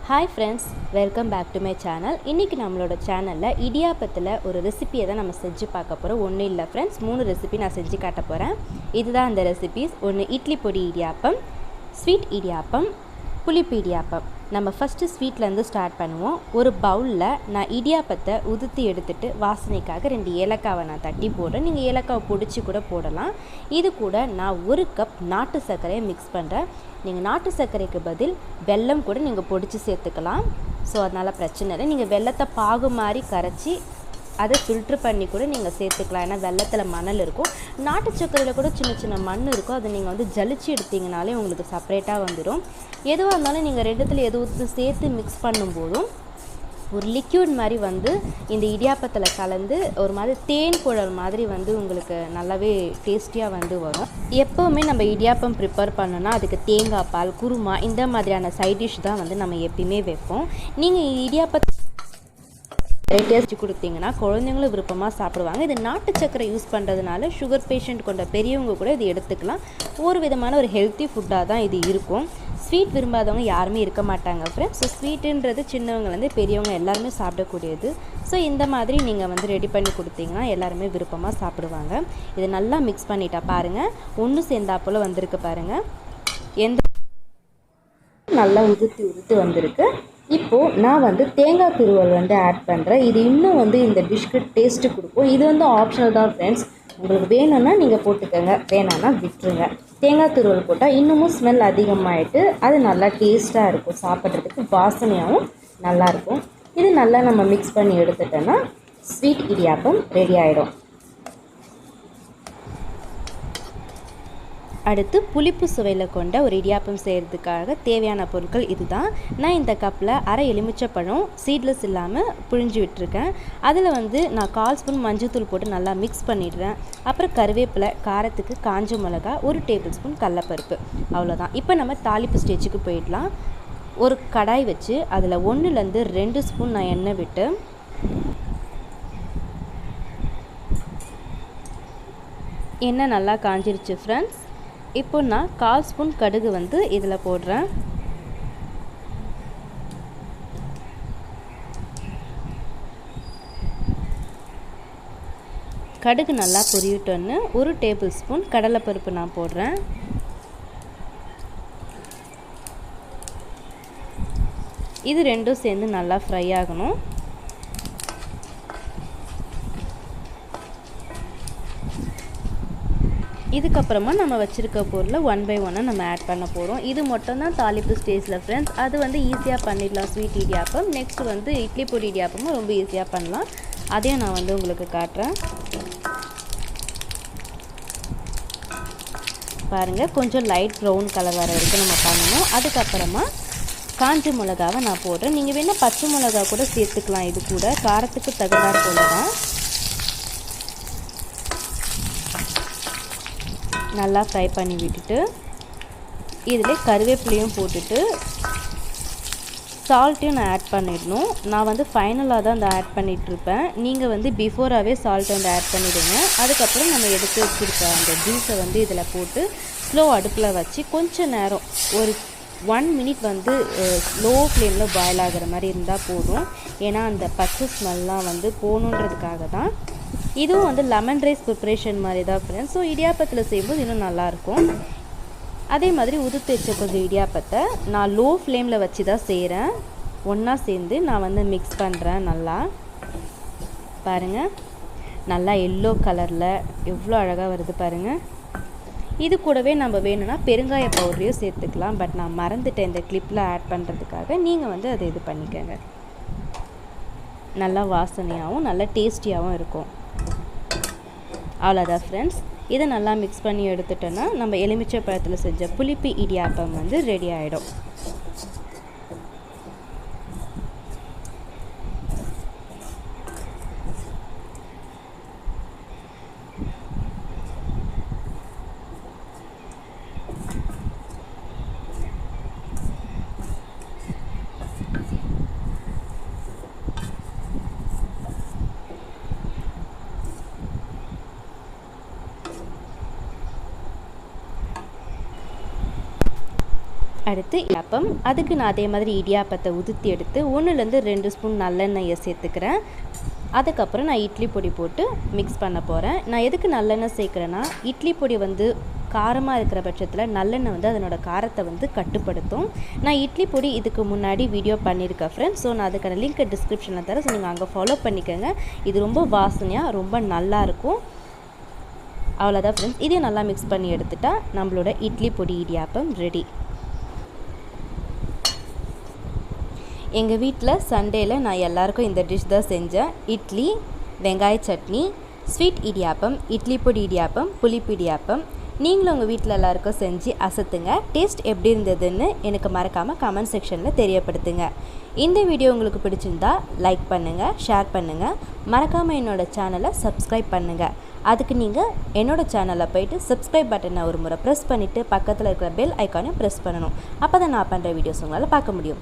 Hi friends, welcome back to my channel. இன்னைக்கு நம்மளோட சேனல்ல இடியாப்பத்துல ஒரு ரெசிபியை தான் நம்ம செஞ்சு பார்க்க போறோம். ஒண்ணு இல்ல friends, 3 ரெசிபி நான் செஞ்சு காட்ட போறேன். இதுதான் அந்த ரெசிபீஸ். ஒன்னு இட்லி பொடி இடியாப்பம், ஸ்வீட் இடியாப்பம், புளிப்பு இடியாப்பம். நம்ம ஃபர்ஸ்ட் ஸ்வீட்ல இருந்து ஸ்டார்ட் பண்ணுவோம். ஒரு பவுல்ல நான் இடியாப்பத்தை உதுத்தி எடுத்துட்டு வாசனைக்காக 2 ஏலக்காவை நான் தட்டி போடுறேன். நீங்க ஏலக்காவை பொடிச்சு கூட போடலாம். இது கூட நான் 1 கப் நாட்டு சர்க்கரையை mix பண்றேன். நீங்கள் நாட்டு சர்க்கரைக்கு பதில் வெல்லம் கூட நீங்கள் பொடிச்சு சேர்த்துக்கலாம். ஸோ அதனால் பிரச்சனை இல்லை. நீங்கள் வெல்லத்தை பாகு மாதிரி கரைச்சி அதை ஃபில்ட்ரு பண்ணி கூட நீங்கள் சேர்த்துக்கலாம். ஏன்னா வெல்லத்தில் மணல் இருக்கும். நாட்டு சர்க்கரையில் கூட சின்ன சின்ன மண் இருக்கும். அதை நீங்கள் வந்து ஜலிச்சு எடுத்தீங்கனாலே உங்களுக்கு செப்பரேட்டாக வந்துடும். எதுவாக இருந்தாலும் நீங்கள் ரெண்டுத்தில் எதுவும் சேர்த்து மிக்ஸ் பண்ணும்போதும் ஒரு லிக்யூட் மாதிரி வந்து இந்த இடியாப்பத்தில் கலந்து ஒரு மாதிரி தேன் குழல் மாதிரி வந்து உங்களுக்கு நல்லாவே டேஸ்டியாக வந்து வரும். எப்போவுமே நம்ம இடியாப்பம் ப்ரிப்பேர் பண்ணோன்னா அதுக்கு தேங்காய் பால், குருமா இந்த மாதிரியான சைட் டிஷ் தான் வந்து நம்ம எப்பயுமே வைப்போம். நீங்கள் இடியாப்பத்தை டேஸ்ட் கொடுத்தீங்கன்னா குழந்தைங்களும் விருப்பமாக சாப்பிடுவாங்க. இது நாட்டு சக்கரை யூஸ் பண்ணுறதுனால சுகர் பேஷண்ட் கொண்ட பெரியவங்க கூட இது எடுத்துக்கலாம். ஒரு விதமான ஒரு ஹெல்த்தி ஃபுட்டாக தான் இது இருக்கும். ஸ்வீட் விரும்பாதவங்க யாருமே இருக்க மாட்டாங்க ஃப்ரெண்ட்ஸ். ஸோ ஸ்வீட்டுன்றது சின்னவங்கலேருந்து பெரியவங்க எல்லாருமே சாப்பிடக்கூடியது. ஸோ இந்த மாதிரி நீங்கள் வந்து ரெடி பண்ணி கொடுத்தீங்கன்னா எல்லாருமே விருப்பமாக சாப்பிடுவாங்க. இதை நல்லா மிக்ஸ் பண்ணிட்டா பாருங்கள், ஒன்று சேர்ந்தாப்போல் வந்திருக்கு பாருங்கள். எந்த நல்லா உதுத்து வந்திருக்கு. இப்போது நான் வந்து தேங்காய் துருவல் வந்து ஆட் பண்ணுறேன். இது இன்னும் வந்து இந்த டிஷ்க்கு டேஸ்ட்டு கொடுக்கும். இது வந்து ஆப்ஷனல் தான் ஃப்ரெண்ட்ஸ். உங்களுக்கு வேணும்னா நீங்கள் போட்டுக்கோங்க, வேணான்னா விட்டுருங்க. தேங்காய் துருவல் போட்டால் இன்னமும் ஸ்மெல் அதிகமாகிட்டு அது நல்லா டேஸ்ட்டாக இருக்கும். சாப்பிட்றதுக்கு வாசனையாகவும் நல்லாயிருக்கும். இது நல்லா நம்ம மிக்ஸ் பண்ணி எடுத்துட்டோன்னா ஸ்வீட் இடியாப்பம் ரெடி ஆகிடும். அடுத்து புளிப்பு சுவையில் கொண்ட ஒரு இடியாப்பம் செய்கிறதுக்காக தேவையான பொருட்கள் இதுதான். நான் இந்த கப்பில் அரை எலுமிச்சப்பழம் சீட்லெஸ் இல்லாமல் புழிஞ்சு விட்டுருக்கேன். அதில் வந்து நான் 1/4 ஸ்பூன் மஞ்சள்தூள் போட்டு நல்லா மிக்ஸ் பண்ணிடுறேன். அப்புறம் கருவேப்பிலை, காரத்துக்கு காஞ்ச மிளகா, 1 டேபிள் ஸ்பூன் கடலப்பருப்பு, அவ்வளோதான். இப்போ நம்ம தாளிப்பு ஸ்டேஜுக்கு போயிடலாம். ஒரு கடாய் வச்சு அதில் 1லேருந்து 2 ஸ்பூன் நான் எண்ணெய் விட்டு எண்ணெய் நல்லா காஞ்சிருச்சு ஃப்ரெண்ட்ஸ். இப்போ நான் 1/4 ஸ்பூன் கடுகு வந்து இதில் போடுறேன். கடுகு நல்லா பொரியட்டோன்னு 1 டேபிள் ஸ்பூன் கடலைப்பருப்பு நான் போடுறேன். இது ரெண்டும் சேர்ந்து நல்லா ஃப்ரை ஆகணும். இதுக்கப்புறமா நம்ம வச்சுருக்க பொருளை 1 by 1 நம்ம ஆட் பண்ண போகிறோம். இது மட்டும் தான் தாளிப்பு ஸ்டேஜில் ஃப்ரெண்ட்ஸ். அது வந்து ஈஸியாக பண்ணிடலாம் ஸ்வீட் இடியாப்பம். நெக்ஸ்ட் வந்து இட்லி பொடி இடியாப்பமும் ரொம்ப ஈஸியாக பண்ணலாம். அதையும் நான் வந்து உங்களுக்கு காட்டுறேன் பாருங்கள். கொஞ்சம் லைட் ப்ரௌன் கலர் வர வரைக்கும் நம்ம பண்ணணும். அதுக்கப்புறமா காஞ்ச மிளகாவை நான் போடுறேன். நீங்கள் வேணால் பச்சை மிளகா கூட சேர்த்துக்கலாம். இது கூட காரத்துக்கு தகுந்தாற் போல தான். நல்லா ஃப்ரை பண்ணி விட்டுட்டு இதில் கருவேப்பிலையும் போட்டுட்டு சால்ட்டையும் நான் ஆட் பண்ணிடணும். நான் வந்து ஃபைனலாக தான் அந்த ஆட் பண்ணிகிட்ருப்பேன். நீங்கள் வந்து பிஃபோராகவே சால்ட் வந்து ஆட் பண்ணிவிடுங்க. அதுக்கப்புறம் நம்ம எடுத்து வச்சுருக்க அந்த ஜூஸை வந்து இதில் போட்டு ஸ்லோ அடுப்பில் வச்சு கொஞ்சம் நேரம் ஒரு 1 மினிட் வந்து லோ ஃப்ளேமில் பாயில் ஆகிற மாதிரி இருந்தால் போதும். ஏன்னா அந்த பச்சை ஸ்மெல்லாம் வந்து போகணுன்றதுக்காக தான். இதுவும் வந்து லெமன் ரைஸ் ப்ரிப்ரேஷன் மாதிரி தான் ஃப்ரெண்ட்ஸ். ஸோ இடியாப்பத்தில் செய்யும்போது இன்னும் நல்லாயிருக்கும். அதே மாதிரி உதுத்து வச்ச கொஞ்சம் இடியாப்பத்தை நான் லோ ஃப்ளேமில் வச்சு தான் செய்கிறேன். ஒன்றா சேர்ந்து நான் வந்து மிக்ஸ் பண்ணுறேன். நல்லா பாருங்கள், நல்லா எல்லோ கலரில் எவ்வளோ அழகாக வருது பாருங்கள். இது கூடவே நம்ம வேணும்னா பெருங்காய பவுடரையும் சேர்த்துக்கலாம். பட் நான் மறந்துட்டேன் இந்த கிளிப்பில் ஆட் பண்ணுறதுக்காக. நீங்கள் வந்து அதை இது பண்ணிக்கோங்க. நல்லா வாசனையாகவும் நல்லா டேஸ்டியாகவும் இருக்கும். அவ்வளோதான் ஃப்ரெண்ட்ஸ். இதை நல்லா மிக்ஸ் பண்ணி எடுத்துட்டோன்னா நம்ம எலுமிச்சை பழத்தில் செஞ்ச புளிப்பு இடியாப்பம் வந்து ரெடி ஆகிடும். அடுத்து இடியாப்பம். அதுக்கு நான் அதே மாதிரி இடியாப்பத்தை உதுத்தி எடுத்து 1லேருந்து 2 ஸ்பூன் நல்லெண்ணெயை சேர்த்துக்கிறேன். அதுக்கப்புறம் நான் இட்லி பொடி போட்டு மிக்ஸ் பண்ண போகிறேன். நான் எதுக்கு நல்லெண்ணெய் சேர்க்குறேன்னா, இட்லி பொடி வந்து காரமாக இருக்கிற பட்சத்தில் நல்லெண்ணெய் வந்து அதனோட காரத்தை வந்து கட்டுப்படுத்தும். நான் இட்லி பொடி இதுக்கு முன்னாடி வீடியோ பண்ணியிருக்கேன் ஃப்ரெண்ட்ஸ். ஸோ நான் அதுக்கான லிங்க் டிஸ்கிரிப்ஷனில் தரேன். ஸோ நீங்கள் அங்கே ஃபாலோ பண்ணிக்கோங்க. இது ரொம்ப வாசனையாக ரொம்ப நல்லாயிருக்கும். அவ்வளோதான் ஃப்ரெண்ட்ஸ். இதையும் நல்லா மிக்ஸ் பண்ணி எடுத்துட்டா நம்மளோட இட்லி பொடி இடியாப்பம் ரெடி. எங்கள் வீட்டில் சண்டேயில் நான் எல்லாருக்கும் இந்த டிஷ் தான் செஞ்சேன். இட்லி, வெங்காய சட்னி, ஸ்வீட் இடியாப்பம், இட்லி பொடி இடியாப்பம், புளிப்பு இடியாப்பம். நீங்களும் உங்கள் வீட்டில் எல்லாருக்கும் செஞ்சு அசத்துங்க. டேஸ்ட் எப்படி இருந்ததுன்னு எனக்கு மறக்காமல் கமெண்ட் செக்ஷனில் தெரியப்படுத்துங்க. இந்த வீடியோ உங்களுக்கு பிடிச்சிருந்தா லைக் பண்ணுங்கள், ஷேர் பண்ணுங்கள். மறக்காமல் என்னோடய சேனலை சப்ஸ்கிரைப் பண்ணுங்கள். அதுக்கு நீங்கள் என்னோடய சேனலில் போய்ட்டு சப்ஸ்கிரைப் பட்டனை ஒரு முறை ப்ரெஸ் பண்ணிவிட்டு பக்கத்தில் இருக்கிற பெல் ஐக்கானையும் ப்ரெஸ் பண்ணணும். அப்போ தான் நான் பண்ணுற வீடியோஸ் உங்களால் பார்க்க முடியும்.